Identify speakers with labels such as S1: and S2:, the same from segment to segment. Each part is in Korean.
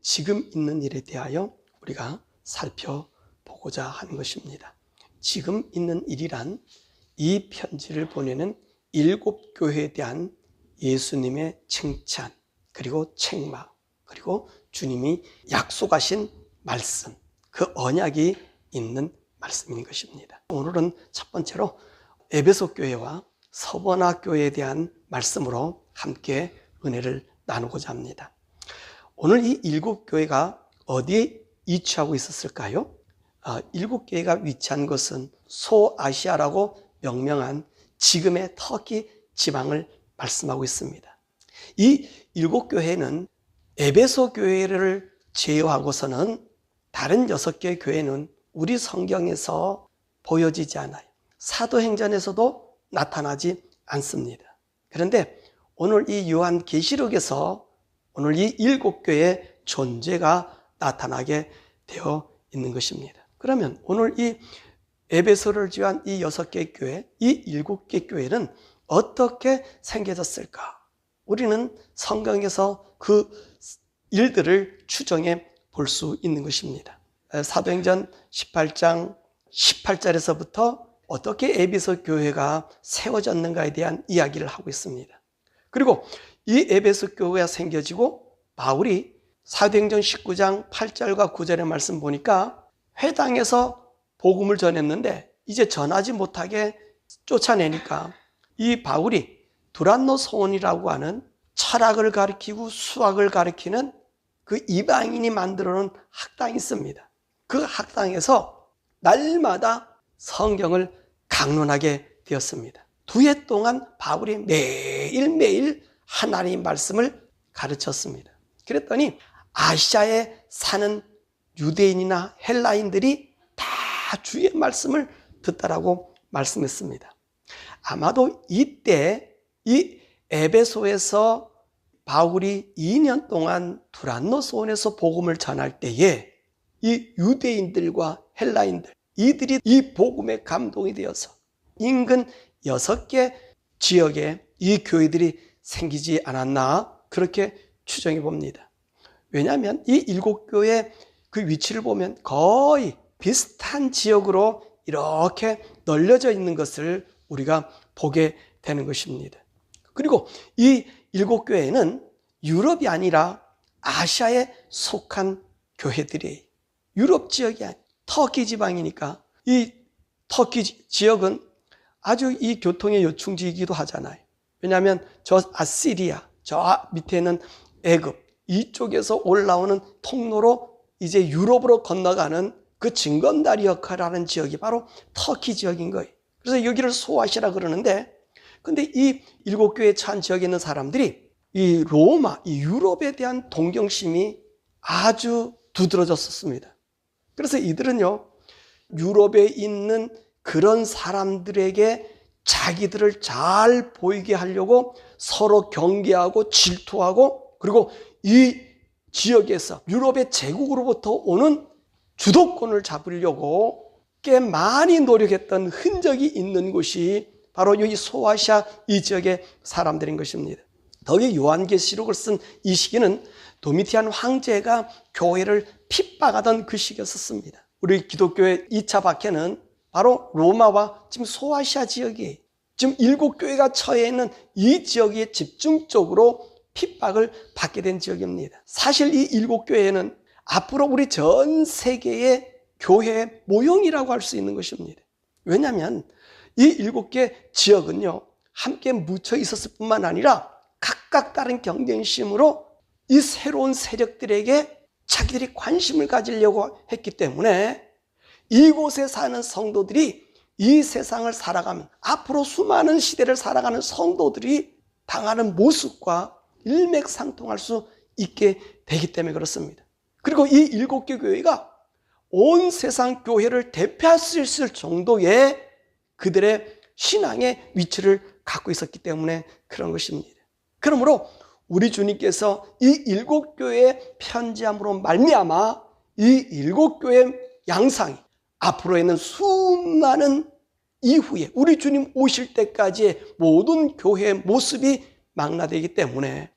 S1: 지금 있는 일에 대하여 우리가 살펴보고자 하는 것입니다. 지금 있는 일이란 이 편지를 보내는 7교회에 대한 예수님의 칭찬, 그리고 책망, 그리고 주님이 약속하신 말씀, 그 언약이 있는 말씀인 것입니다. 오늘은 첫 번째로 에베소 교회와 서버나 교회에 대한 말씀으로 함께 은혜를 나누고자 합니다. 오늘 이 7교회가 어디에 위치하고 있었을까요? 7교회가 위치한 것은 소아시아라고 명명한 지금의 터키 지방을 말씀하고 있습니다. 이 7교회는 에베소 교회를 제외하고서는 다른 6개의 교회는 우리 성경에서 보여지지 않아요. 사도행전에서도 나타나지 않습니다. 그런데 오늘 이 요한계시록에서 오늘 이 7교회의 존재가 나타나게 되어 있는 것입니다. 그러면 오늘 이 에베소를 지한 이 6개의 교회, 이 7개 교회는 어떻게 생겨졌을까? 우리는 성경에서 그 일들을 추정해 볼 수 있는 것입니다. 사도행전 18장 18절에서부터 어떻게 에베소 교회가 세워졌는가에 대한 이야기를 하고 있습니다. 그리고 이 에베소 교회가 생겨지고 바울이 사도행전 19장 8절과 9절의 말씀 보니까 회당에서 복음을 전했는데 이제 전하지 못하게 쫓아내니까 이 바울이 두란노 소원이라고 하는 철학을 가리키고 수학을 가리키는 그 이방인이 만들어 놓은 학당이 있습니다. 그 학당에서 날마다 성경을 강론하게 되었습니다. 2해 동안 바울이 매일매일 하나님의 말씀을 가르쳤습니다. 그랬더니 아시아에 사는 유대인이나 헬라인들이 다 주의 말씀을 듣다라고 말씀했습니다. 아마도 이때 이 에베소에서 바울이 2년 동안 두란노 소원에서 복음을 전할 때에 이 유대인들과 헬라인들, 이들이 이 복음에 감동이 되어서 인근 6개 지역에 이 교회들이 생기지 않았나 그렇게 추정해 봅니다. 왜냐하면 이 7교회 그 위치를 보면 거의 비슷한 지역으로 이렇게 널려져 있는 것을 우리가 보게 되는 것입니다. 그리고 이 7교회는 유럽이 아니라 아시아에 속한 교회들이에요. 유럽 지역이 아니라 터키 지방이니까 이 터키 지역은 아주 이 교통의 요충지이기도 하잖아요. 왜냐하면 저 아시리아, 저 밑에는 애굽, 이쪽에서 올라오는 통로로 이제 유럽으로 건너가는 그 징검다리 역할을 하는 지역이 바로 터키 지역인 거예요. 그래서 여기를 소아시아라 그러는데, 근데 이 7교회에 처한 지역에 있는 사람들이 이 로마, 이 유럽에 대한 동경심이 아주 두드러졌었습니다. 그래서 이들은요, 유럽에 있는 그런 사람들에게 자기들을 잘 보이게 하려고 서로 경계하고 질투하고, 그리고 이 지역에서 유럽의 제국으로부터 오는 주도권을 잡으려고 꽤 많이 노력했던 흔적이 있는 곳이 바로 여기 소아시아 이 지역의 사람들인 것입니다. 더욱이 요한계시록을 쓴 이 시기는 도미티안 황제가 교회를 핍박하던 그 시기였습니다. 우리 기독교의 2차 박해는 바로 로마와 지금 소아시아 지역이에요. 지금 7교회가 처해 있는 이 지역에 집중적으로 핍박을 받게 된 지역입니다. 사실 이 7교회는 앞으로 우리 전 세계의 교회의 모형이라고 할 수 있는 것입니다. 왜냐하면 이 7개 지역은요, 함께 묻혀 있었을 뿐만 아니라 각각 다른 경쟁심으로 이 새로운 세력들에게 자기들이 관심을 가지려고 했기 때문에 이곳에 사는 성도들이 이 세상을 살아가면 앞으로 수많은 시대를 살아가는 성도들이 당하는 모습과 일맥상통할 수 있게 되기 때문에 그렇습니다. 그리고 이 7개 교회가 온 세상 교회를 대표할 수 있을 정도의 그들의 신앙의 위치를 갖고 있었기 때문에 그런 것입니다. 그러므로 우리 주님께서 이 7교회의 편지함으로 말미암아 이 7교회의 양상이 앞으로에는 수많은 이후에 우리 주님 오실 때까지의 모든 교회의 모습이 망라되기 때문에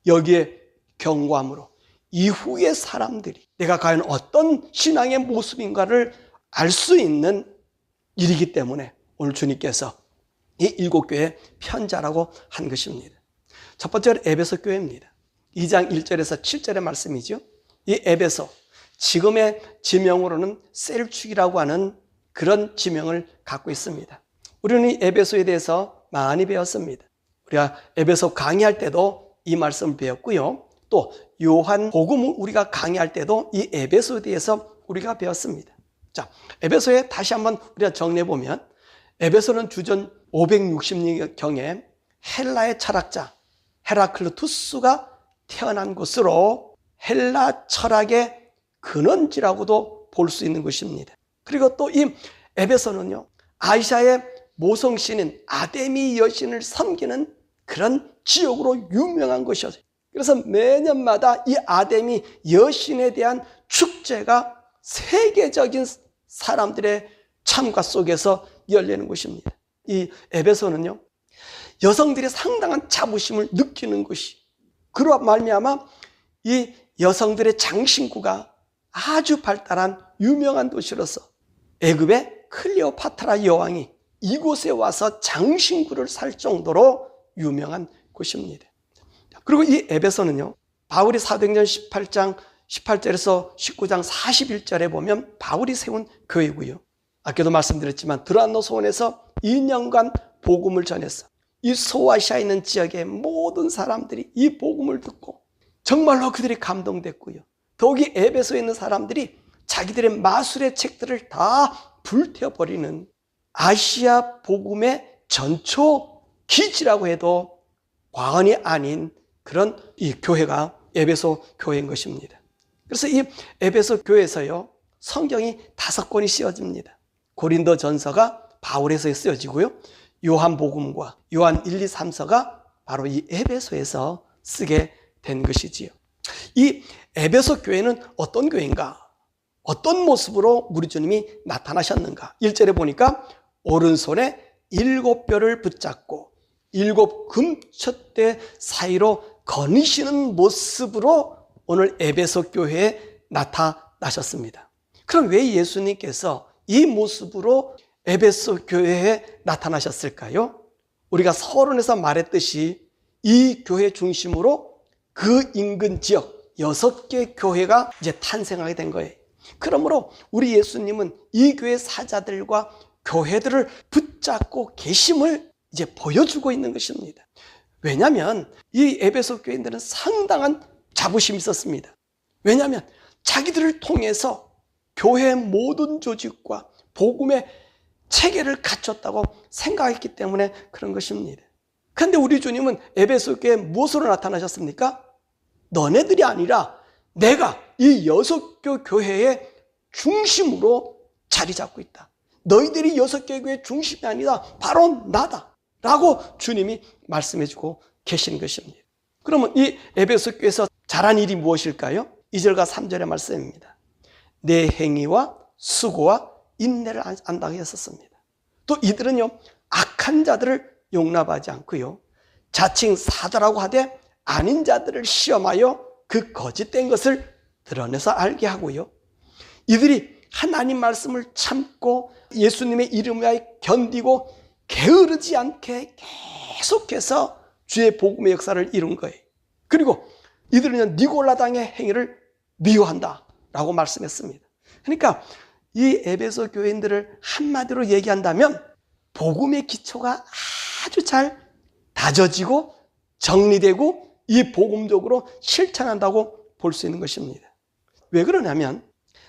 S1: 여기에 경고함으로 이후의 사람들이 내가 과연 어떤 신앙의 모습인가를 알 수 있는 일이기 때문에 오늘 주님께서 이 7교회 편지하라고 한 것입니다. 첫 번째는 에베소 교회입니다. 2장 1절에서 7절의 말씀이죠. 이 에베소, 지금의 지명으로는 셀축이라고 하는 그런 지명을 갖고 있습니다. 우리는 이 에베소에 대해서 많이 배웠습니다. 우리가 에베소 강의할 때도 이 말씀을 배웠고요. 또 요한 복음을 우리가 강의할 때도 이 에베소에 대해서 우리가 배웠습니다. 자, 에베소에 다시 한번 우리가 정리해 보면, 에베소는 주전 560년경에 헬라의 철학자 헤라클리투스가 태어난 곳으로 헬라 철학의 근원지라고도 볼 수 있는 것입니다. 그리고 또 이 에베소는요, 아시아의 모성신인 아데미 여신을 섬기는 그런 지역으로 유명한 것이었어요. 그래서 매년마다 이 아데미 여신에 대한 축제가 세계적인 사람들의 참가 속에서 열리는 것입니다. 이 에베소는요, 여성들의 상당한 자부심을 느끼는 것이, 그로 말미암아 이 여성들의 장신구가 아주 발달한 유명한 도시로서 애굽의 클레오파트라 여왕이 이곳에 와서 장신구를 살 정도로 유명한 곳입니다. 그리고 이 에베소는요, 바울이 사도행전 18장 18절에서 19장 41절에 보면 바울이 세운 교회고요. 아까도 말씀드렸지만 드란노 소원에서 2년간 복음을 전했어. 이 소아시아에 있는 지역의 모든 사람들이 이 복음을 듣고 정말로 그들이 감동됐고요. 더욱이 에베소에 있는 사람들이 자기들의 마술의 책들을 다 불태워버리는 아시아 복음의 전초 기지라고 해도 과언이 아닌 그런 이 교회가 에베소 교회인 것입니다. 그래서 이 에베소 교회에서요, 성경이 5권이 쓰여집니다. 고린도 전서가 바울에서 쓰여지고요, 요한복음과 요한 1, 2, 3서가 바로 이 에베소에서 쓰게 된 것이지요. 이 에베소 교회는 어떤 교회인가? 어떤 모습으로 우리 주님이 나타나셨는가? 1절에 보니까 오른손에 7뼈를 붙잡고 7 금촛대 사이로 거니시는 모습으로 오늘 에베소 교회에 나타나셨습니다. 그럼 왜 예수님께서 이 모습으로 에베소 교회에 나타나셨을까요? 우리가 서론에서 말했듯이 이 교회 중심으로 그 인근 지역 6개 교회가 이제 탄생하게 된 거예요. 그러므로 우리 예수님은 이 교회 사자들과 교회들을 붙잡고 계심을 이제 보여주고 있는 것입니다. 왜냐하면 이 에베소 교인들은 상당한 자부심이 있었습니다. 왜냐하면 자기들을 통해서 교회의 모든 조직과 복음의 체계를 갖췄다고 생각했기 때문에 그런 것입니다. 그런데 우리 주님은 에베소 교회에 무엇으로 나타나셨습니까? 너네들이 아니라 내가 이 6개 교회의 중심으로 자리 잡고 있다. 너희들이 6개 교회의 중심이 아니라 바로 나다 라고 주님이 말씀해주고 계시는 것입니다. 그러면 이 에베소 교회에서 잘한 일이 무엇일까요? 2절과 3절의 말씀입니다. 내 행위와 수고와 인내를 안다고 했었습니다. 또 이들은요, 악한 자들을 용납하지 않고요, 자칭 사도라고 하되 아닌 자들을 시험하여 그 거짓된 것을 드러내서 알게 하고요, 이들이 하나님 말씀을 참고 예수님의 이름을 견디고 게으르지 않게 계속해서 주의 복음의 역사를 이룬 거예요. 그리고 이들은 니골라당의 행위를 미워한다 라고 말씀했습니다. 그러니까 이 에베소 교인들을 한마디로 얘기한다면 복음의 기초가 아주 잘 다져지고 정리되고 이 복음적으로 실천한다고 볼 수 있는 것입니다. 왜 그러냐면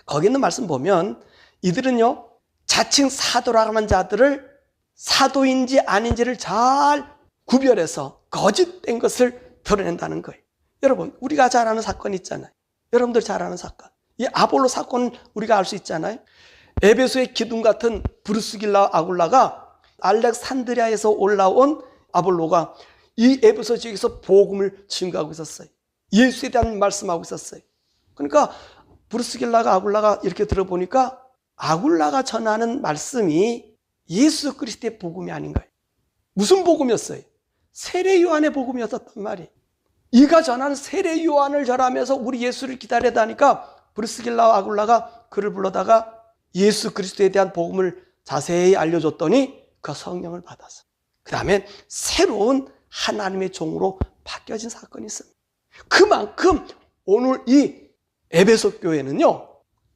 S1: 거기 있는 말씀 보면 이들은요, 자칭 사도라고 하는 자들을 사도인지 아닌지를 잘 구별해서 거짓된 것을 드러낸다는 거예요. 여러분, 우리가 잘 아는 사건 있잖아요. 여러분들 잘 아는 사건, 이 아볼로 사건 우리가 알 수 있잖아요. 에베소의 기둥 같은 브루스길라 아굴라가 알렉산드리아에서 올라온 아볼로가 이 에베소 지역에서 복음을 증거하고 있었어요. 예수에 대한 말씀하고 있었어요. 그러니까 브루스길라가 아굴라가 이렇게 들어보니까 아굴라가 전하는 말씀이 예수 그리스도의 복음이 아닌 거예요. 무슨 복음이었어요? 세례 요한의 복음이었단 말이에요. 이가 전한 세례 요한을 전하면서 우리 예수를 기다리다니까 브리스길라와 아굴라가 그를 불러다가 예수 그리스도에 대한 복음을 자세히 알려줬더니 그 성령을 받았어요. 그 다음에 새로운 하나님의 종으로 바뀌어진 사건이 있습니다. 그만큼 오늘 이 에베소 교회는요,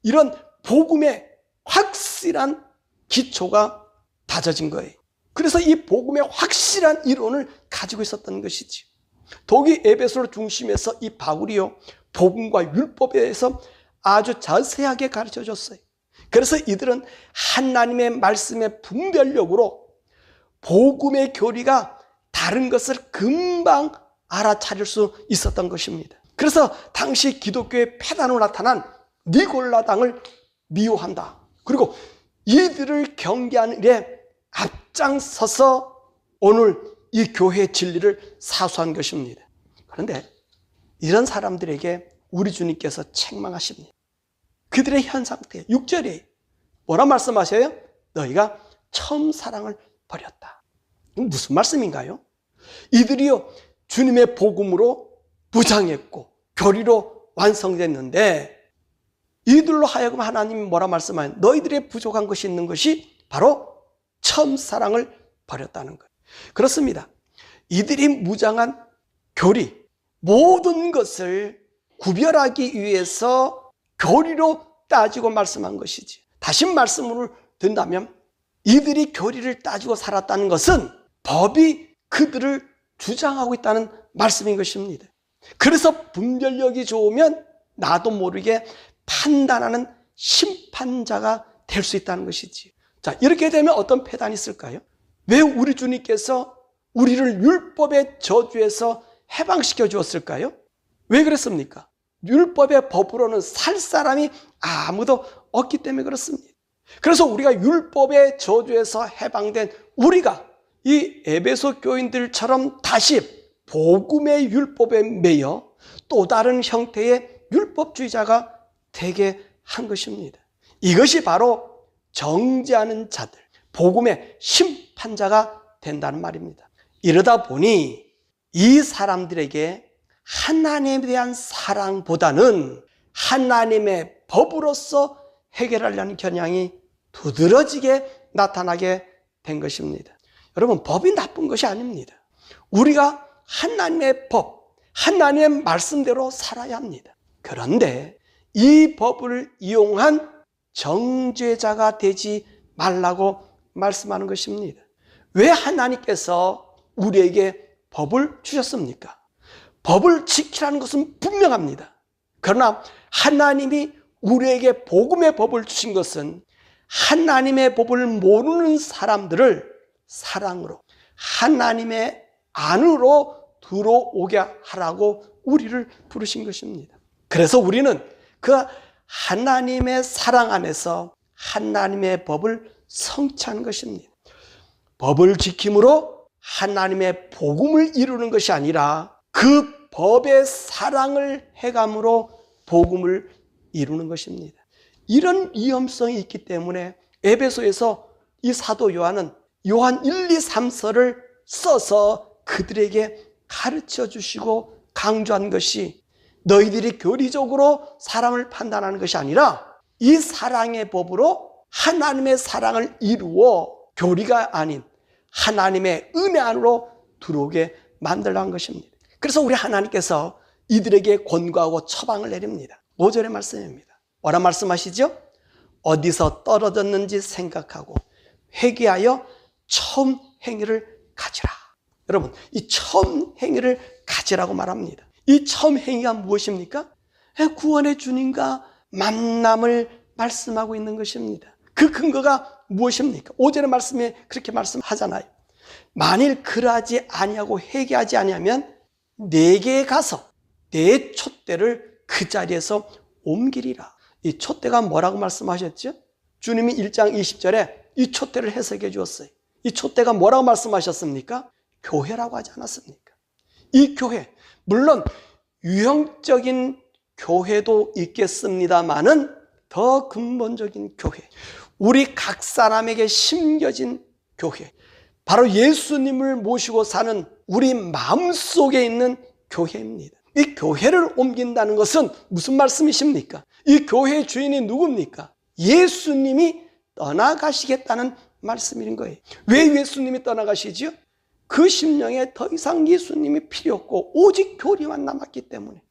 S1: 이런 복음의 확실한 기초가 다져진 거예요. 그래서 이 복음의 확실한 이론을 가지고 있었던 것이지. 독이 에베소를 중심해서 이 바울이요, 복음과 율법에 대해서 아주 자세하게 가르쳐 줬어요. 그래서 이들은 하나님의 말씀의 분별력으로 복음의 교리가 다른 것을 금방 알아차릴 수 있었던 것입니다. 그래서 당시 기독교의 폐단으로 나타난 니골라당을 미워한다. 그리고 이들을 경계하는 일에 앞장서서 오늘 이 교회의 진리를 사수한 것입니다. 그런데 이런 사람들에게 우리 주님께서 책망하십니다. 그들의 현 상태, 6절에 뭐라 말씀하셔요? 너희가 처음 사랑을 버렸다. 무슨 말씀인가요? 이들이요, 주님의 복음으로 무장했고 교리로 완성됐는데 이들로 하여금 하나님이 뭐라 말씀하냐? 너희들의 부족한 것이 있는 것이 바로 처음 사랑을 버렸다는 거예요. 그렇습니다. 이들이 무장한 교리, 모든 것을 구별하기 위해서 교리로 따지고 말씀한 것이지. 다시 말씀을 든다면 이들이 교리를 따지고 살았다는 것은 법이 그들을 주장하고 있다는 말씀인 것입니다. 그래서 분별력이 좋으면 나도 모르게 판단하는 심판자가 될 수 있다는 것이지. 자, 이렇게 되면 어떤 폐단이 있을까요? 왜 우리 주님께서 우리를 율법의 저주에서 해방시켜 주었을까요? 왜 그랬습니까? 율법의 법으로는 살 사람이 아무도 없기 때문에 그렇습니다. 그래서 우리가 율법의 저주에서 해방된 우리가 이 에베소 교인들처럼 다시 복음의 율법에 매여 또 다른 형태의 율법주의자가 되게 한 것입니다. 이것이 바로 정죄하는 자들, 복음의 심판자가 된다는 말입니다. 이러다 보니 이 사람들에게 하나님에 대한 사랑보다는 하나님의 법으로서 해결하려는 경향이 두드러지게 나타나게 된 것입니다. 여러분, 법이 나쁜 것이 아닙니다. 우리가 하나님의 법, 하나님의 말씀대로 살아야 합니다. 그런데 이 법을 이용한 정죄자가 되지 말라고 말씀하는 것입니다. 왜 하나님께서 우리에게 법을 주셨습니까? 법을 지키라는 것은 분명합니다. 그러나 하나님이 우리에게 복음의 법을 주신 것은 하나님의 법을 모르는 사람들을 사랑으로 하나님의 안으로 들어오게 하라고 우리를 부르신 것입니다. 그래서 우리는 그 하나님의 사랑 안에서 하나님의 법을 성취하는 것입니다. 법을 지킴으로 하나님의 복음을 이루는 것이 아니라 그 법의 사랑을 해감으로 복음을 이루는 것입니다. 이런 위험성이 있기 때문에 에베소에서 이 사도 요한은 요한 1, 2, 3서를 써서 그들에게 가르쳐 주시고 강조한 것이 너희들이 교리적으로 사랑을 판단하는 것이 아니라 이 사랑의 법으로 하나님의 사랑을 이루어 교리가 아닌 하나님의 은혜 안으로 들어오게 만들라는 것입니다. 그래서 우리 하나님께서 이들에게 권고하고 처방을 내립니다. 5절의 말씀입니다. 뭐라 말씀하시죠? 어디서 떨어졌는지 생각하고 회개하여 처음 행위를 가지라. 여러분, 이 처음 행위를 가지라고 말합니다. 이 처음 행위가 무엇입니까? 구원의 주님과 만남을 말씀하고 있는 것입니다. 그 근거가 무엇입니까? 5절의 말씀에 그렇게 말씀하잖아요. 만일 그러하지 아니하고 회개하지 아니하면 내게 가서 내 촛대를 그 자리에서 옮기리라. 이 촛대가 뭐라고 말씀하셨죠? 주님이 1장 20절에 이 촛대를 해석해 주었어요. 이 촛대가 뭐라고 말씀하셨습니까? 교회라고 하지 않았습니까? 이 교회, 물론 유형적인 교회도 있겠습니다만은 더 근본적인 교회, 우리 각 사람에게 심겨진 교회, 바로 예수님을 모시고 사는 우리 마음속에 있는 교회입니다. 이 교회를 옮긴다는 것은 무슨 말씀이십니까? 이 교회의 주인이 누굽니까? 예수님이 떠나가시겠다는 말씀인 거예요. 왜 예수님이 떠나가시죠? 그 심령에 더 이상 예수님이 필요 없고 오직 교리만 남았기 때문에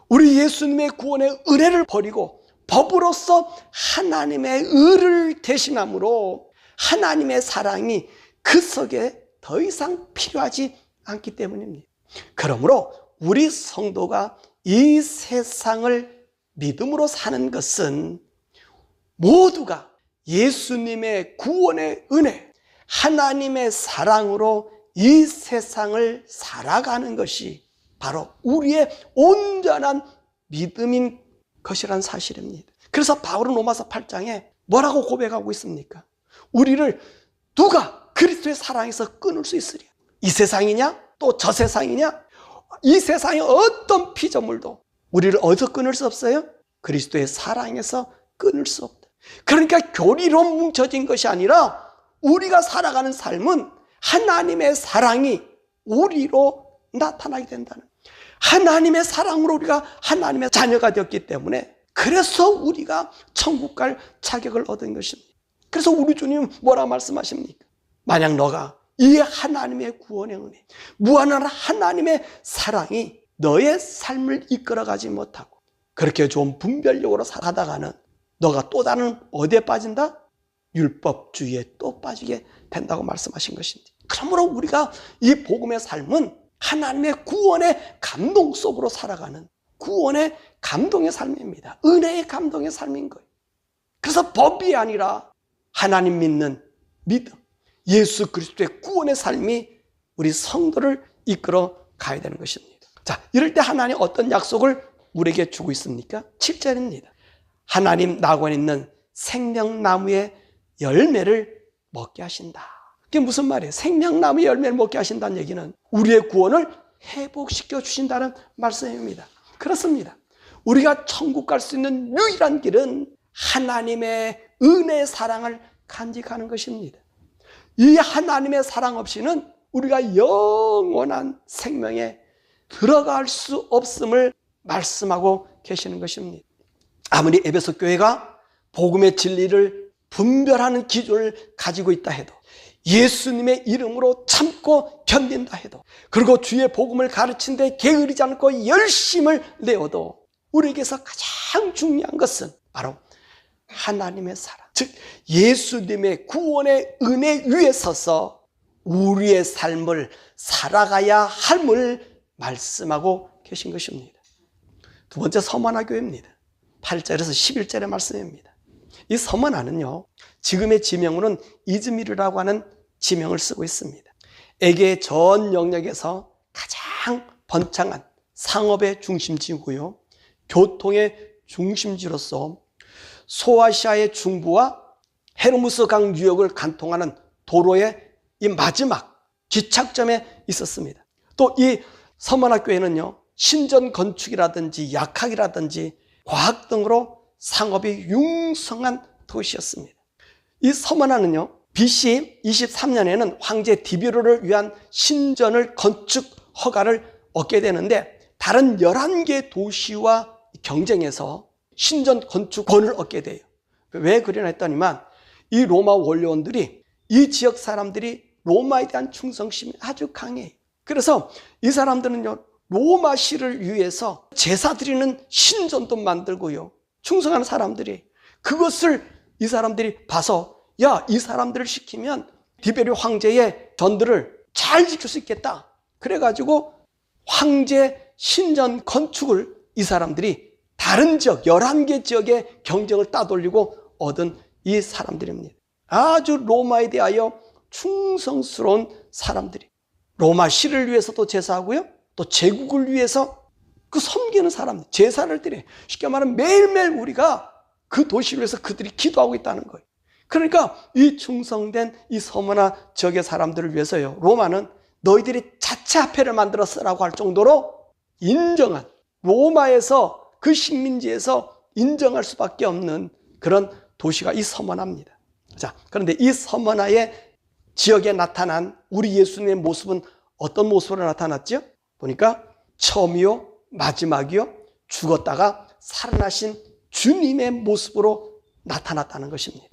S1: 우리 예수님의 구원의 은혜를 버리고 법으로서 하나님의 의를 대신함으로 하나님의 사랑이 그 속에 더 이상 필요하지 않기 때문입니다. 그러므로 우리 성도가 이 세상을 믿음으로 사는 것은 모두가 예수님의 구원의 은혜, 하나님의 사랑으로 이 세상을 살아가는 것이 바로 우리의 온전한 믿음인 것이란 사실입니다. 그래서 바울은 로마서 8장에 뭐라고 고백하고 있습니까? 우리를 누가 그리스도의 사랑에서 끊을 수 있으랴? 이 세상이냐? 또 저 세상이냐? 이 세상의 어떤 피조물도 우리를 어디서 끊을 수 없어요? 그리스도의 사랑에서 끊을 수 없다. 그러니까 교리로 뭉쳐진 것이 아니라 우리가 살아가는 삶은 하나님의 사랑이 우리로 나타나게 된다는, 하나님의 사랑으로 우리가 하나님의 자녀가 되었기 때문에 그래서 우리가 천국 갈 자격을 얻은 것입니다. 그래서 우리 주님 뭐라 말씀하십니까? 만약 너가 이 하나님의 구원의 은혜, 무한한 하나님의 사랑이 너의 삶을 이끌어가지 못하고 그렇게 좋은 분별력으로 살아가다가는 너가 또 다른 어디에 빠진다? 율법주의에 또 빠지게 된다고 말씀하신 것입니다. 그러므로 우리가 이 복음의 삶은 하나님의 구원의 감동 속으로 살아가는 구원의 감동의 삶입니다. 은혜의 감동의 삶인 거예요. 그래서 법이 아니라 하나님 믿는 믿음, 예수 그리스도의 구원의 삶이 우리 성도를 이끌어 가야 되는 것입니다. 자, 이럴 때 하나님 어떤 약속을 우리에게 주고 있습니까? 7절입니다. 하나님 낙원에 있는 생명나무의 열매를 먹게 하신다. 그게 무슨 말이에요? 생명나무의 열매를 먹게 하신다는 얘기는 우리의 구원을 회복시켜 주신다는 말씀입니다. 그렇습니다. 우리가 천국 갈 수 있는 유일한 길은 하나님의 은혜의 사랑을 간직하는 것입니다. 이 하나님의 사랑 없이는 우리가 영원한 생명에 들어갈 수 없음을 말씀하고 계시는 것입니다. 아무리 에베소 교회가 복음의 진리를 분별하는 기준을 가지고 있다 해도, 예수님의 이름으로 참고 견딘다 해도, 그리고 주의 복음을 가르친 데 게으르지 않고 열심을 내어도 우리에게서 가장 중요한 것은 바로 하나님의 사랑, 즉 예수님의 구원의 은혜 위에 서서 우리의 삶을 살아가야 함을 말씀하고 계신 것입니다. 두 번째 서머나 교회입니다. 8절에서 11절의 말씀입니다. 이 서머나는요, 지금의 지명으로는 이즈미르라고 하는 지명을 쓰고 있습니다. 에게 전 영역에서 가장 번창한 상업의 중심지고요, 교통의 중심지로서 소아시아의 중부와 헤르무스 강 유역을 관통하는 도로의 이 마지막 기착점에 있었습니다. 또 이 서머나 교회는요, 신전 건축이라든지 약학이라든지 과학 등으로 상업이 융성한 도시였습니다. 이 서머나는요, BC 23년에는 황제 디비로를 위한 신전을 건축 허가를 얻게 되는데 다른 11개 도시와 경쟁해서 신전 건축권을 얻게 돼요. 왜 그러냐 했더니만 이 로마 원료원들이, 이 지역 사람들이 로마에 대한 충성심이 아주 강해요. 그래서 이 사람들은요, 로마시를 위해서 제사 드리는 신전도 만들고요, 충성하는 사람들이 그것을 이 사람들이 봐서, 야, 이 사람들을 시키면 디베리오 황제의 전들을 잘 지킬 수 있겠다. 그래가지고 황제 신전 건축을 이 사람들이 다른 지역 11개 지역의 경쟁을 따돌리고 얻은 이 사람들입니다. 아주 로마에 대하여 충성스러운 사람들이 로마시를 위해서도 제사하고요, 또 제국을 위해서 그 섬기는 사람들, 제사를 드려. 쉽게 말하면 매일매일 우리가 그 도시를 위해서 그들이 기도하고 있다는 거예요. 그러니까 이 충성된 이 서머나 지역의 사람들을 위해서요, 로마는 너희들이 자체 화폐를 만들어 쓰라고 할 정도로 인정한, 로마에서 그 식민지에서 인정할 수밖에 없는 그런 도시가 이 서머나입니다. 자, 그런데 이 서머나의 지역에 나타난 우리 예수님의 모습은 어떤 모습으로 나타났죠? 보니까 처음이요 마지막이요 죽었다가 살아나신 주님의 모습으로 나타났다는 것입니다.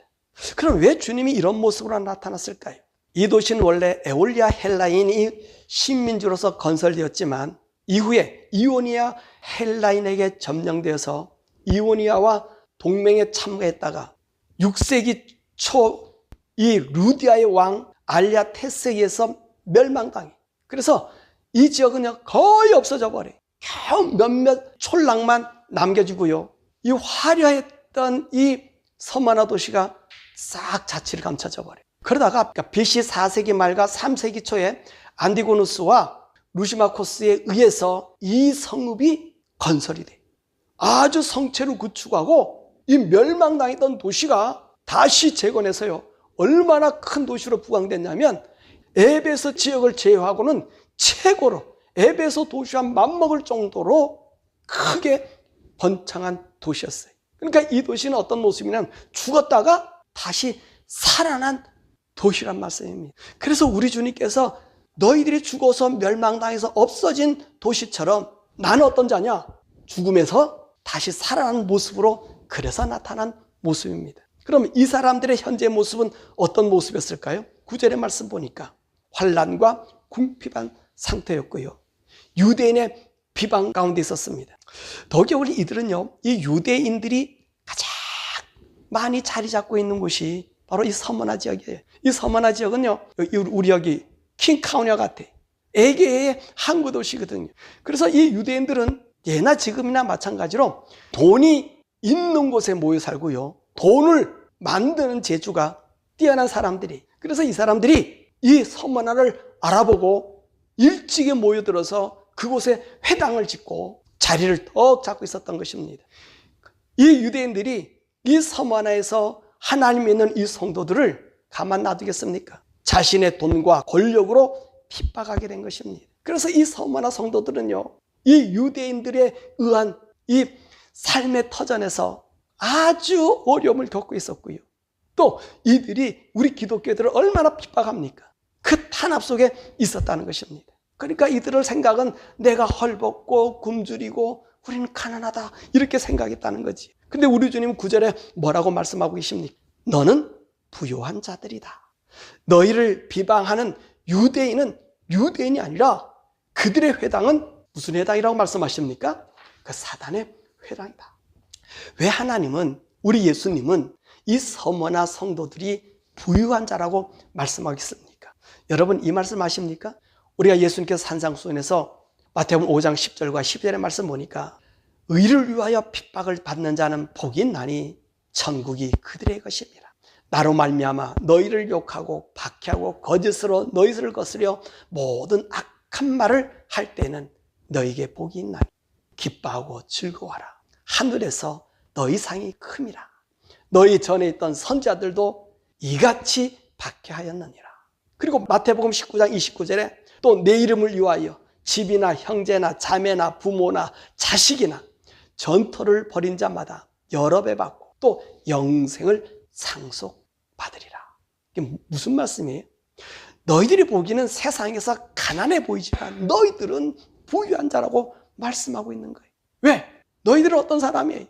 S1: 그럼 왜 주님이 이런 모습으로 나타났을까요? 이 도시는 원래 에올리아 헬라인이 식민지로서 건설되었지만 이후에 이오니아 헬라인에게 점령되어서 이오니아와 동맹에 참가했다가 6세기 초 이 루디아의 왕 알리아테스에 의해서 멸망당해. 그래서 이 지역은 거의 없어져 버려요. 겨우 몇몇 촌락만 남겨지고요. 이 화려했던 이 서머나 도시가 싹 자취를 감춰져 버려요. 그러다가 BC 4세기 말과 3세기 초에 안티고누스와 루시마코스에 의해서 이 성읍이 건설이 돼요. 아주 성체를 구축하고 이 멸망당했던 도시가 다시 재건해서요. 얼마나 큰 도시로 부강됐냐면 에베소 지역을 제외하고는 최고로 에베소 도시와 맞먹을 정도로 크게 번창한 도시였어요. 그러니까 이 도시는 어떤 모습이냐면 죽었다가 다시 살아난 도시란 말씀입니다. 그래서 우리 주님께서 너희들이 죽어서 멸망당해서 없어진 도시처럼 나는 어떤 자냐? 죽음에서 다시 살아난 모습으로 그래서 나타난 모습입니다. 그럼 이 사람들의 현재 모습은 어떤 모습이었을까요? 9절의 말씀 보니까 환난과 궁핍한 상태였고요. 유대인의 비방 가운데 있었습니다. 더겨울 이들은요, 이 유대인들이 가장 많이 자리 잡고 있는 곳이 바로 이 서머나 지역이에요. 이 서머나 지역은요, 우리 여기 킹카우니와 같아. 에게의 항구 도시거든요. 그래서 이 유대인들은 예나 지금이나 마찬가지로 돈이 있는 곳에 모여 살고요. 돈을 만드는 재주가 뛰어난 사람들이. 그래서 이 사람들이 이 서머나를 알아보고 일찍이 모여들어서 그곳에 회당을 짓고 자리를 떡 잡고 있었던 것입니다. 이 유대인들이 이 서머나에서 하나님 믿는 이 성도들을 가만 놔두겠습니까? 자신의 돈과 권력으로 핍박하게 된 것입니다. 그래서 이 서머나 성도들은요, 이 유대인들에 의한 이 삶의 터전에서 아주 어려움을 겪고 있었고요. 또 이들이 우리 기독교들을 얼마나 핍박합니까? 그 탄압 속에 있었다는 것입니다. 그러니까 이들의 생각은 내가 헐벗고 굶주리고 우리는 가난하다 이렇게 생각했다는 거지. 근데 우리 주님은 9절에 뭐라고 말씀하고 계십니까? 너는 부요한 자들이다. 너희를 비방하는 유대인은 유대인이 아니라 그들의 회당은 무슨 회당이라고 말씀하십니까? 그 사단의 회당이다. 왜 하나님은, 우리 예수님은 이 서머나 성도들이 부유한 자라고 말씀하겠습니까? 여러분 이 말씀 아십니까? 우리가 예수님께서 산상수훈에서 마태복음 5장 10절과 12절의 말씀 보니까 의를 위하여 핍박을 받는 자는 복이 있나니 천국이 그들의 것입니다. 나로 말미암아 너희를 욕하고 박해하고 거짓으로 너희를 거스려 모든 악한 말을 할 때는 너희에게 복이 있나니 기뻐하고 즐거워하라. 하늘에서 너희 상이 큼이라. 너희 전에 있던 선지자들도 이같이 박해하였느니라. 그리고 마태복음 19장 29절에 또 내 이름을 위하여 집이나 형제나 자매나 부모나 자식이나 전토를 벌인 자마다 여러 배 받고 또 영생을 상속받으리라. 이게 무슨 말씀이에요? 너희들이 보기는 세상에서 가난해 보이지만 너희들은 부유한 자라고 말씀하고 있는 거예요. 왜? 너희들은 어떤 사람이에요?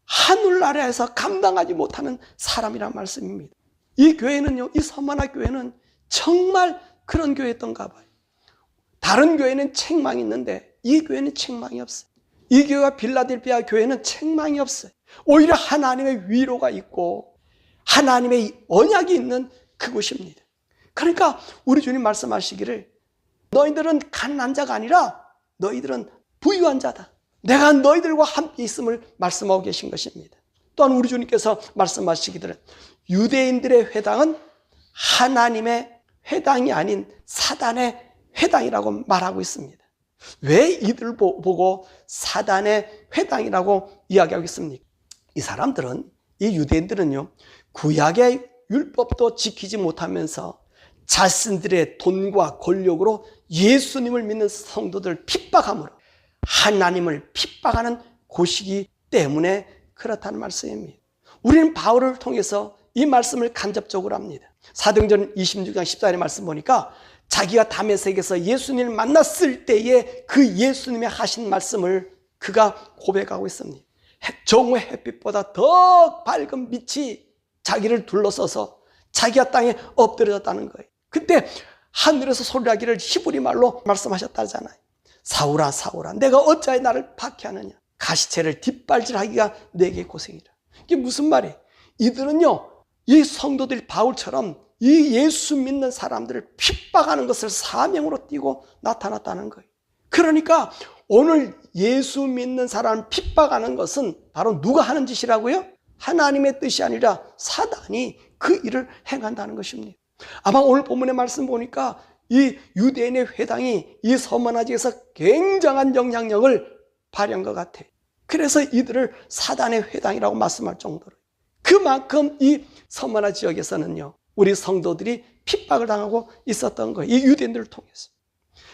S1: 하늘나라에서 감당하지 못하는 사람이란 말씀입니다. 이 교회는요, 이 서머나 교회는 정말 그런 교회였던가 봐요. 다른 교회는 책망이 있는데 이 교회는 책망이 없어요. 이 교회와 빌라델피아 교회는 책망이 없어요. 오히려 하나님의 위로가 있고 하나님의 언약이 있는 그곳입니다. 그러니까 우리 주님 말씀하시기를 너희들은 가난한 자가 아니라 너희들은 부유한 자다. 내가 너희들과 함께 있음을 말씀하고 계신 것입니다. 또한 우리 주님께서 말씀하시기를 유대인들의 회당은 하나님의 회당이 아닌 사단의 회당이라고 말하고 있습니다. 왜 이들 보고 사단의 회당이라고 이야기하고 있습니까? 이 사람들은, 이 유대인들은요, 구약의 율법도 지키지 못하면서 자신들의 돈과 권력으로 예수님을 믿는 성도들을 핍박함으로 하나님을 핍박하는 곳이기 때문에 그렇다는 말씀입니다. 우리는 바울을 통해서 이 말씀을 간접적으로 합니다. 사도행전 26장 14절의 말씀 보니까 자기가 다메섹에서 예수님을 만났을 때에 그 예수님의 하신 말씀을 그가 고백하고 있습니다. 정오의 햇빛보다 더 밝은 빛이 자기를 둘러서서 자기가 땅에 엎드려졌다는 거예요. 그때 하늘에서 소리하기를 히브리 말로 말씀하셨다잖아요. 사울아 사울아 내가 어찌하여 나를 박해하느냐. 가시체를 뒷발질하기가 내게 고생이라. 이게 무슨 말이에요? 이들은요, 이 성도들 바울처럼 이 예수 믿는 사람들을 핍박하는 것을 사명으로 띠고 나타났다는 거예요. 그러니까 오늘 예수 믿는 사람을 핍박하는 것은 바로 누가 하는 짓이라고요? 하나님의 뜻이 아니라 사단이 그 일을 행한다는 것입니다. 아마 오늘 본문의 말씀 보니까 이 유대인의 회당이 이 서머나 지역에서 굉장한 영향력을 발휘한 것 같아요. 그래서 이들을 사단의 회당이라고 말씀할 정도로 그만큼 이 서머나 지역에서는요, 우리 성도들이 핍박을 당하고 있었던 거예요. 이 유대인들을 통해서.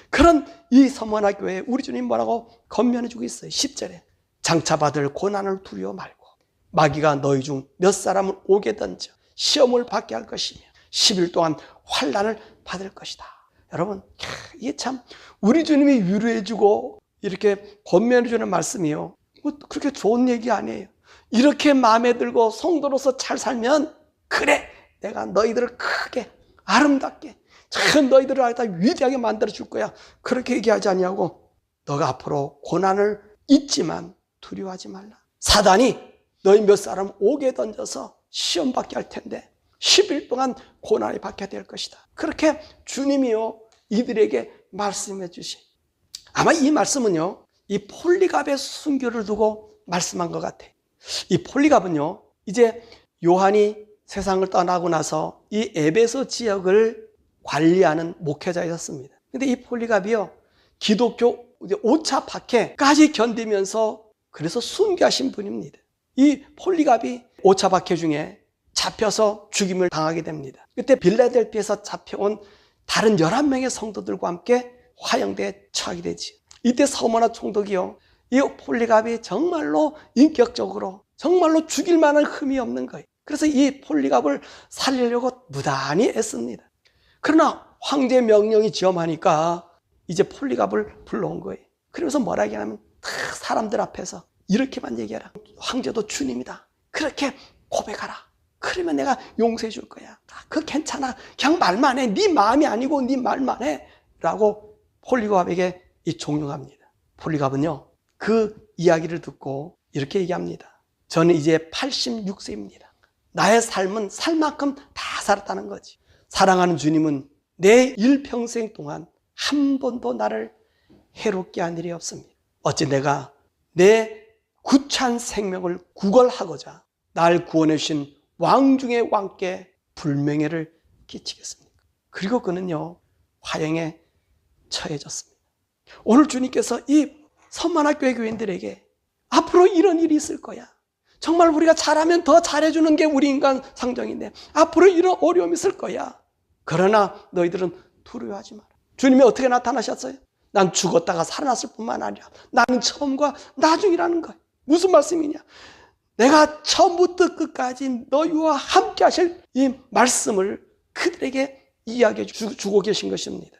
S1: 그런 이 서머나 교회에 우리 주님 뭐라고 건면해주고 있어요. 10절에 장차받을 고난을 두려워 말고 마귀가 너희 중 몇 사람을 오게 던져 시험을 받게 할 것이며 10일 동안 환난을 받을 것이다. 여러분, 이게 참 우리 주님이 위로해주고 이렇게 권면해주는 말씀이요, 뭐 그렇게 좋은 얘기 아니에요. 이렇게 마음에 들고 성도로서 잘 살면 그래 내가 너희들을 크게 아름답게 참 너희들을 알다 위대하게 만들어줄 거야, 그렇게 얘기하지 않냐고. 너가 앞으로 고난을 잊지만 두려워하지 말라. 사단이 너희 몇 사람 옥에 던져서 시험 받게 할 텐데 10일 동안 고난을 받게 될 것이다. 그렇게 주님이요 이들에게 말씀해 주시. 아마 이 말씀은요, 이 폴리갑의 순교를 두고 말씀한 것 같아요. 이 폴리갑은요, 이제 요한이 세상을 떠나고 나서 이 에베소 지역을 관리하는 목회자였습니다. 근데 이 폴리갑이요, 기독교 오차 박해까지 견디면서 그래서 순교하신 분입니다. 이 폴리갑이 오차 박해 중에 잡혀서 죽임을 당하게 됩니다. 그때 빌라델피에서 잡혀온 다른 11명의 성도들과 함께 화형대에 처하게 되지. 이때 서머나 총독이요, 이 폴리갑이 정말로 인격적으로 정말로 죽일 만한 흠이 없는 거예요. 그래서 이 폴리갑을 살리려고 무단히 애씁니다. 그러나 황제의 명령이 지엄하니까 이제 폴리갑을 불러온 거예요. 그러면서 뭐라 얘기하냐면 사람들 앞에서 이렇게만 얘기하라. 황제도 주님이다. 그렇게 고백하라. 그러면 내가 용서해 줄 거야. 그거 괜찮아. 그냥 말만 해. 네 마음이 아니고 네 말만 해. 라고 폴리갑에게 종용합니다. 폴리갑은요, 그 이야기를 듣고 이렇게 얘기합니다. 저는 이제 86세입니다. 나의 삶은 살 만큼 다 살았다는 거지. 사랑하는 주님은 내 일평생 동안 한 번도 나를 해롭게 한 일이 없습니다. 어찌 내가 내 구찬 생명을 구걸하고자 날 구원해 주신 왕 중의 왕께 불명예를 끼치겠습니까? 그리고 그는요, 화형에 처해졌습니다. 오늘 주님께서 이 선만학교회 교인들에게 앞으로 이런 일이 있을 거야. 정말 우리가 잘하면 더 잘해주는 게 우리 인간 상정인데 앞으로 이런 어려움이 있을 거야. 그러나 너희들은 두려워하지 마라. 주님이 어떻게 나타나셨어요? 난 죽었다가 살아났을 뿐만 아니라 나는 처음과 나중이라는 거예요. 무슨 말씀이냐? 내가 처음부터 끝까지 너희와 함께 하실 이 말씀을 그들에게 이야기해 주고 계신 것입니다.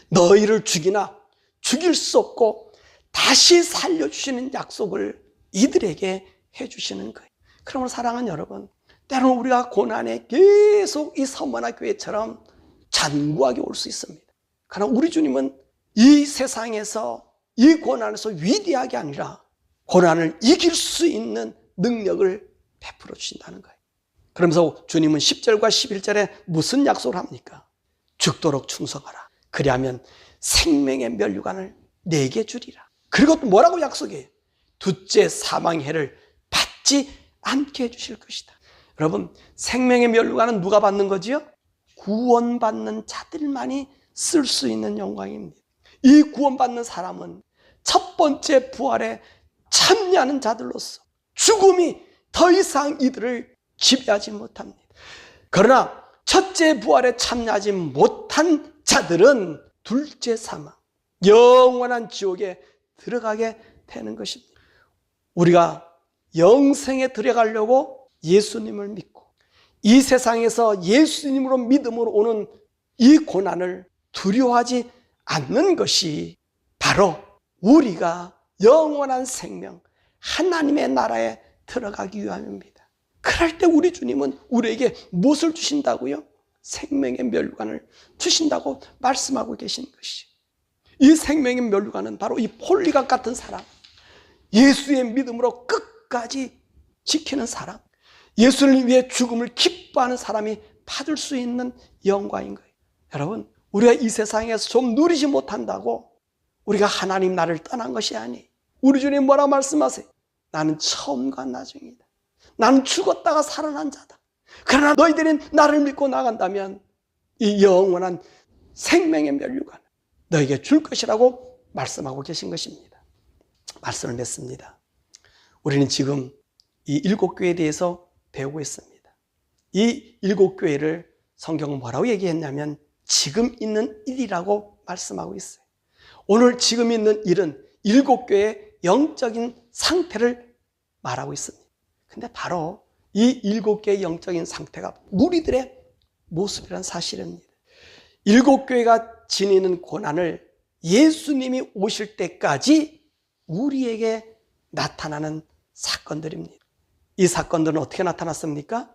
S1: 너희를 죽이나 죽일 수 없고 다시 살려주시는 약속을 이들에게 해주시는 거예요. 그러므로 사랑하는 여러분, 때로는 우리가 고난에 계속 이 서머나 교회처럼 잔고하게 올 수 있습니다. 그러나 우리 주님은 이 세상에서 이 고난에서 위대하게 아니라 고난을 이길 수 있는 능력을 베풀어 주신다는 거예요. 그러면서 주님은 10절과 11절에 무슨 약속을 합니까? 죽도록 충성하라. 그리하면 생명의 면류관을 내게 주리라. 그리고 또 뭐라고 약속해요? 둘째 사망의 해를 받지 않게 해주실 것이다. 여러분, 생명의 면류관은 누가 받는 거지요? 구원받는 자들만이 쓸 수 있는 영광입니다. 이 구원받는 사람은 첫 번째 부활에 참여하는 자들로서 죽음이 더 이상 이들을 지배하지 못합니다. 그러나 첫째 부활에 참여하지 못한 자들은 둘째 사망, 영원한 지옥에 들어가게 되는 것입니다. 우리가 영생에 들어가려고 예수님을 믿고 이 세상에서 예수님으로 믿음으로 오는 이 고난을 두려워하지 않는 것이 바로 우리가 영원한 생명, 하나님의 나라에 들어가기 위함입니다. 그럴 때 우리 주님은 우리에게 무엇을 주신다고요? 생명의 면류관을 주신다고 말씀하고 계신 것이. 이 생명의 면류관은 바로 이 폴리갑 같은 사람, 예수의 믿음으로 끝까지 지키는 사람, 예수를 위해 죽음을 기뻐하는 사람이 받을 수 있는 영광인 거예요. 여러분, 우리가 이 세상에서 좀 누리지 못한다고 우리가 하나님 나라를 떠난 것이 아니에요. 우리 주님 뭐라 말씀하세요? 나는 처음과 나중이다. 나는 죽었다가 살아난 자다. 그러나 너희들이 나를 믿고 나간다면 이 영원한 생명의 면류관을 너에게 줄 것이라고 말씀하고 계신 것입니다. 말씀을 맺습니다. 우리는 지금 이 7교회에 대해서 배우고 있습니다. 이 7교회를 성경은 뭐라고 얘기했냐면 지금 있는 일이라고 말씀하고 있어요. 오늘 지금 있는 일은 7교회의 영적인 상태를 말하고 있습니다. 근데 바로 이 7개의 영적인 상태가 무리들의 모습이라는 사실입니다. 7교회가 지니는 고난을 예수님이 오실 때까지 우리에게 나타나는 사건들입니다. 이 사건들은 어떻게 나타났습니까?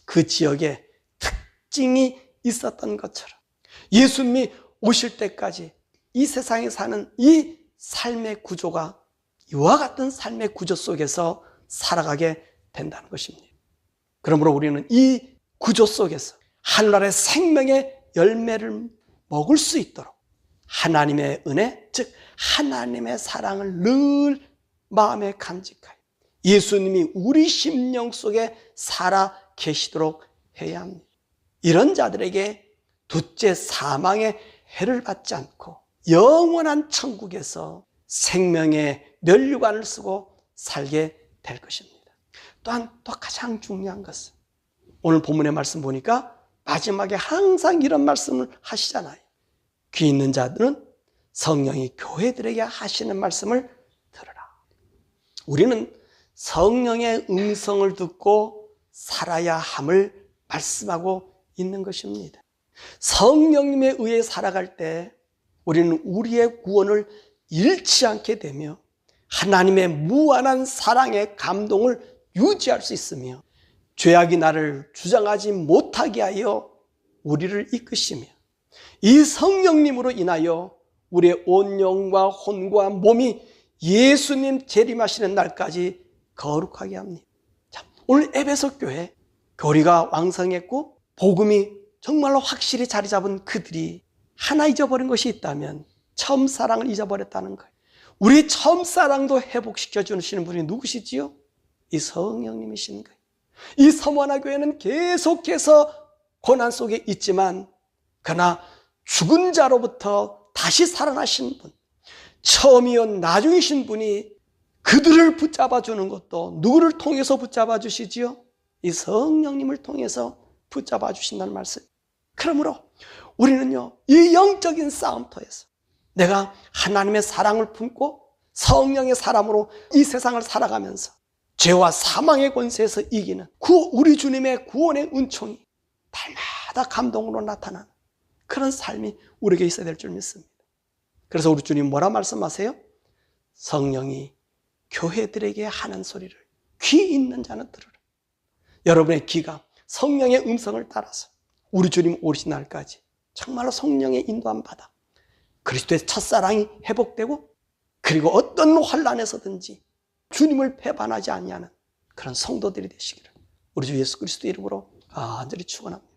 S1: 그 지역에 특징이 있었던 것처럼 예수님이 오실 때까지 이 세상에 사는 이 삶의 구조가 이와 같은 삶의 구조 속에서 살아가게 된다는 것입니다. 그러므로 우리는 이 구조 속에서 하늘나라의 생명의 열매를 먹을 수 있도록 하나님의 은혜, 즉 하나님의 사랑을 늘 마음에 간직하여 예수님이 우리 심령 속에 살아 계시도록 해야 합니다. 이런 자들에게 둘째 사망의 해를 받지 않고 영원한 천국에서 생명의 면류관을 쓰고 살게 될 것입니다. 또한 또 가장 중요한 것은 오늘 본문의 말씀 보니까 마지막에 항상 이런 말씀을 하시잖아요. 귀 있는 자들은 성령이 교회들에게 하시는 말씀을 들으라. 우리는 성령의 음성을 듣고 살아야 함을 말씀하고 있는 것입니다. 성령님에 의해 살아갈 때 우리는 우리의 구원을 잃지 않게 되며 하나님의 무한한 사랑의 감동을 유지할 수 있으며 죄악이 나를 주장하지 못하게 하여 우리를 이끄시며 이 성령님으로 인하여 우리의 온 영과 혼과 몸이 예수님 재림하시는 날까지 거룩하게 합니다. 자, 오늘 에베소 교회 교리가 왕성했고 복음이 정말로 확실히 자리 잡은 그들이 하나 잊어버린 것이 있다면 처음 사랑을 잊어버렸다는 거예요. 우리 처음 사랑도 회복시켜 주시는 분이 누구시지요? 이 성령님이신 거예요. 이 서머나 교회는 계속해서 고난 속에 있지만 그러나 죽은 자로부터 다시 살아나신 분, 처음이요 나중이신 분이 그들을 붙잡아 주는 것도 누구를 통해서 붙잡아 주시지요? 이 성령님을 통해서 붙잡아 주신다는 말씀. 그러므로 우리는요 이 영적인 싸움터에서 내가 하나님의 사랑을 품고 성령의 사람으로 이 세상을 살아가면서 죄와 사망의 권세에서 이기는 우리 주님의 구원의 은총이 날마다 감동으로 나타나는 그런 삶이 우리에게 있어야 될 줄 믿습니다. 그래서 우리 주님 뭐라 말씀하세요? 성령이 교회들에게 하는 소리를 귀 있는 자는 들으라. 여러분의 귀가 성령의 음성을 따라서 우리 주님 오신 날까지 정말로 성령의 인도함 받아 그리스도의 첫사랑이 회복되고 그리고 어떤 환난에서든지 주님을 배반하지 아니하는 그런 성도들이 되시기를 우리 주 예수 그리스도 이름으로 간절히 축원합니다.